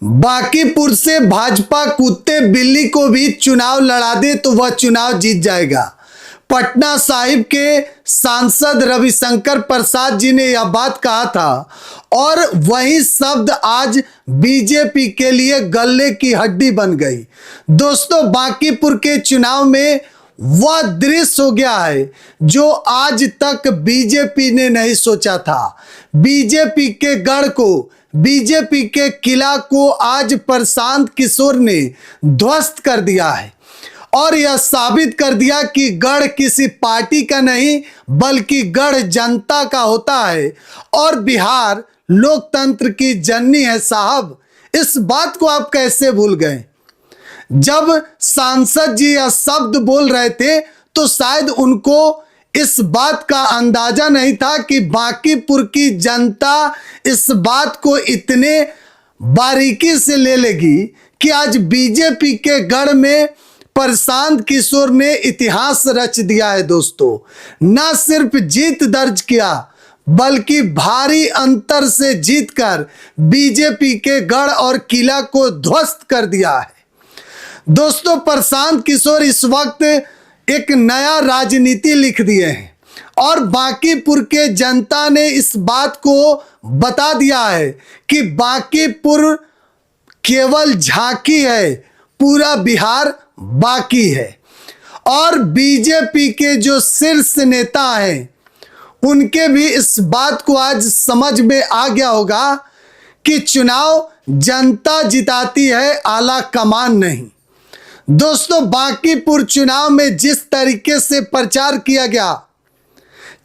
बांकीपुर से भाजपा कुत्ते बिल्ली को भी चुनाव लड़ा दे तो वह चुनाव जीत जाएगा। पटना साहिब के सांसद रविशंकर प्रसाद जी ने यह बात कहा था और वही शब्द आज बीजेपी के लिए गले की हड्डी बन गई। दोस्तों, बांकीपुर के चुनाव में वह दृश्य हो गया है जो आज तक बीजेपी ने नहीं सोचा था। बीजेपी के गढ़ को, बीजेपी के किला को आज प्रशांत किशोर ने ध्वस्त कर दिया है और यह साबित कर दिया कि गढ़ किसी पार्टी का नहीं बल्कि गढ़ जनता का होता है और बिहार लोकतंत्र की जननी है। साहब, इस बात को आप कैसे भूल गए? जब सांसद जी यह शब्द बोल रहे थे तो शायद उनको इस बात का अंदाजा नहीं था कि बांकीपुर की जनता इस बात को इतने बारीकी से ले लेगी कि आज बीजेपी के गढ़ में प्रशांत किशोर ने इतिहास रच दिया है। दोस्तों, न सिर्फ जीत दर्ज किया बल्कि भारी अंतर से जीतकर बीजेपी के गढ़ और किला को ध्वस्त कर दिया है। दोस्तों, प्रशांत किशोर इस वक्त एक नया राजनीति लिख दिए हैं और बांकीपुर के जनता ने इस बात को बता दिया है कि बांकीपुर केवल झांकी है, पूरा बिहार बाकी है। और बीजेपी के जो शीर्ष नेता हैं उनके भी इस बात को आज समझ में आ गया होगा कि चुनाव जनता जिताती है, आला कमान नहीं। दोस्तों, बांकीपुर चुनाव में जिस तरीके से प्रचार किया गया,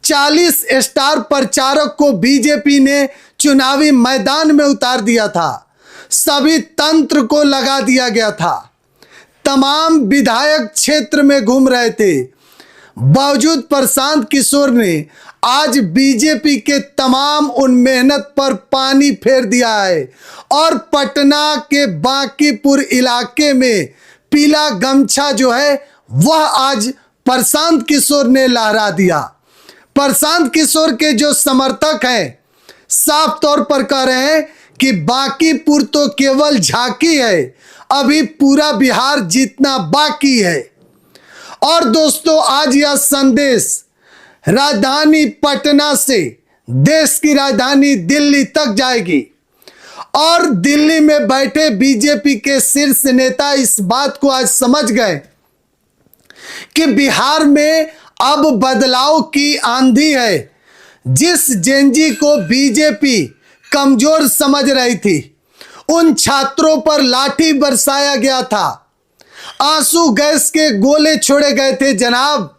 40 स्टार प्रचारक को बीजेपी ने चुनावी मैदान में उतार दिया था, सभी तंत्र को लगा दिया गया था, तमाम विधायक क्षेत्र में घूम रहे थे। बावजूद प्रशांत किशोर ने आज बीजेपी के तमाम उन मेहनत पर पानी फेर दिया है और पटना के बांकीपुर इलाके में पीला गमछा जो है वह आज प्रशांत किशोर ने लहरा दिया। प्रशांत किशोर के जो समर्थक हैं साफ तौर पर कह रहे हैं कि बांकीपुर तो केवल झांकी है, अभी पूरा बिहार जीतना बाकी है। और दोस्तों, आज यह संदेश राजधानी पटना से देश की राजधानी दिल्ली तक जाएगी और दिल्ली में बैठे बीजेपी के शीर्ष नेता इस बात को आज समझ गए कि बिहार में अब बदलाव की आंधी है। जिस जेनजी को बीजेपी कमजोर समझ रही थी, उन छात्रों पर लाठी बरसाया गया था, आंसू गैस के गोले छोड़े गए थे जनाब।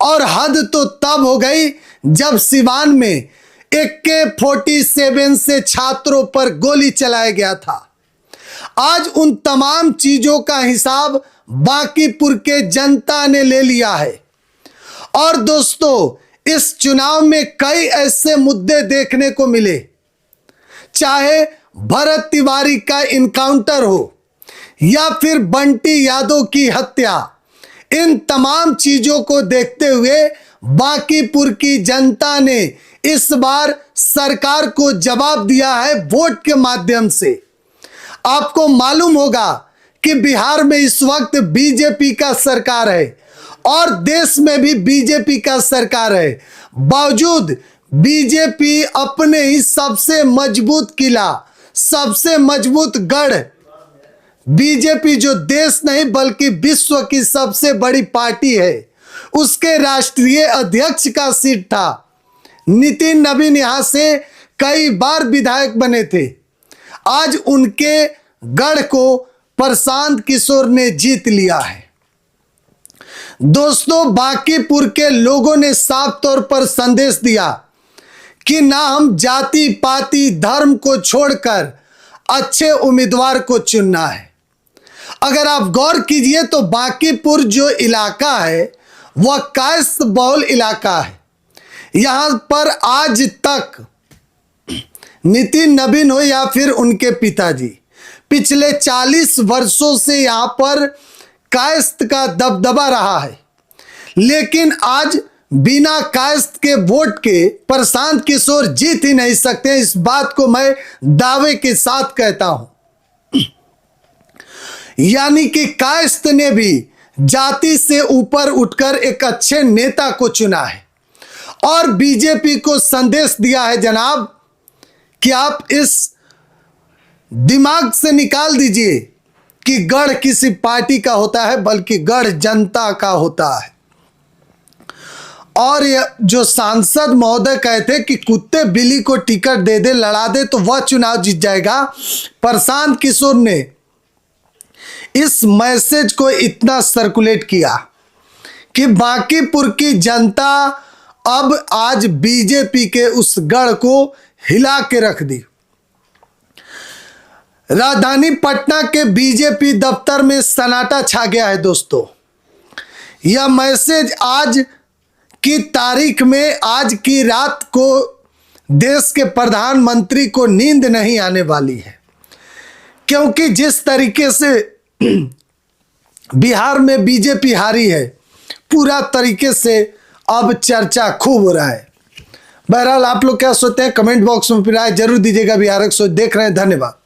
और हद तो तब हो गई जब सिवान में AK-47 से छात्रों पर गोली चलाया गया था। आज उन तमाम चीजों का हिसाब बांकीपुर के जनता ने ले लिया है। और दोस्तों, इस चुनाव में कई ऐसे मुद्दे देखने को मिले, चाहे भरत तिवारी का इनकाउंटर हो या फिर बंटी यादव की हत्या। इन तमाम चीजों को देखते हुए बांकीपुर की जनता ने इस बार सरकार को जवाब दिया है वोट के माध्यम से। आपको मालूम होगा कि बिहार में इस वक्त बीजेपी का सरकार है और देश में भी बीजेपी का सरकार है। बावजूद बीजेपी अपने ही सबसे मजबूत किला, सबसे मजबूत गढ़, बीजेपी जो देश नहीं बल्कि विश्व की सबसे बड़ी पार्टी है, उसके राष्ट्रीय अध्यक्ष का सीट था। नितिन नवीन यहां से कई बार विधायक बने थे। आज उनके गढ़ को प्रशांत किशोर ने जीत लिया है। दोस्तों, बांकीपुर के लोगों ने साफ तौर पर संदेश दिया कि ना हम जाति पाति धर्म को छोड़कर अच्छे उम्मीदवार को चुनना है। अगर आप गौर कीजिए तो बांकीपुर जो इलाका है वह कायस्थ बहुल इलाका है। यहां पर आज तक नितिन नवीन हो या फिर उनके पिताजी, पिछले 40 वर्षों से यहां पर कायस्थ का दबदबा रहा है। लेकिन आज बिना कायस्थ के वोट के प्रशांत किशोर जीत ही नहीं सकते। इस बात को मैं दावे के साथ कहता हूं। यानी कि कायस्थ ने भी जाति से ऊपर उठकर एक अच्छे नेता को चुना है और बीजेपी को संदेश दिया है जनाब कि आप इस दिमाग से निकाल दीजिए कि गढ़ किसी पार्टी का होता है, बल्कि गढ़ जनता का होता है। और ये जो सांसद महोदय कहते कि कुत्ते बिल्ली को टिकट दे दे, लड़ा दे तो वह चुनाव जीत जाएगा, प्रशांत किशोर ने इस मैसेज को इतना सर्कुलेट किया कि बांकीपुर की जनता अब आज बीजेपी के उस गढ़ को हिला के रख दी। राजधानी पटना के बीजेपी दफ्तर में सन्नाटा छा गया है दोस्तों। यह मैसेज आज की तारीख में, आज की रात को देश के प्रधानमंत्री को नींद नहीं आने वाली है, क्योंकि जिस तरीके से बिहार में बीजेपी हारी है, पूरा तरीके से अब चर्चा खूब हो रहा है। बहरहाल आप लोग क्या सोचते हैं, कमेंट बॉक्स में राय जरूर दीजिएगा। बिहार की सोच देख रहे हैं, धन्यवाद।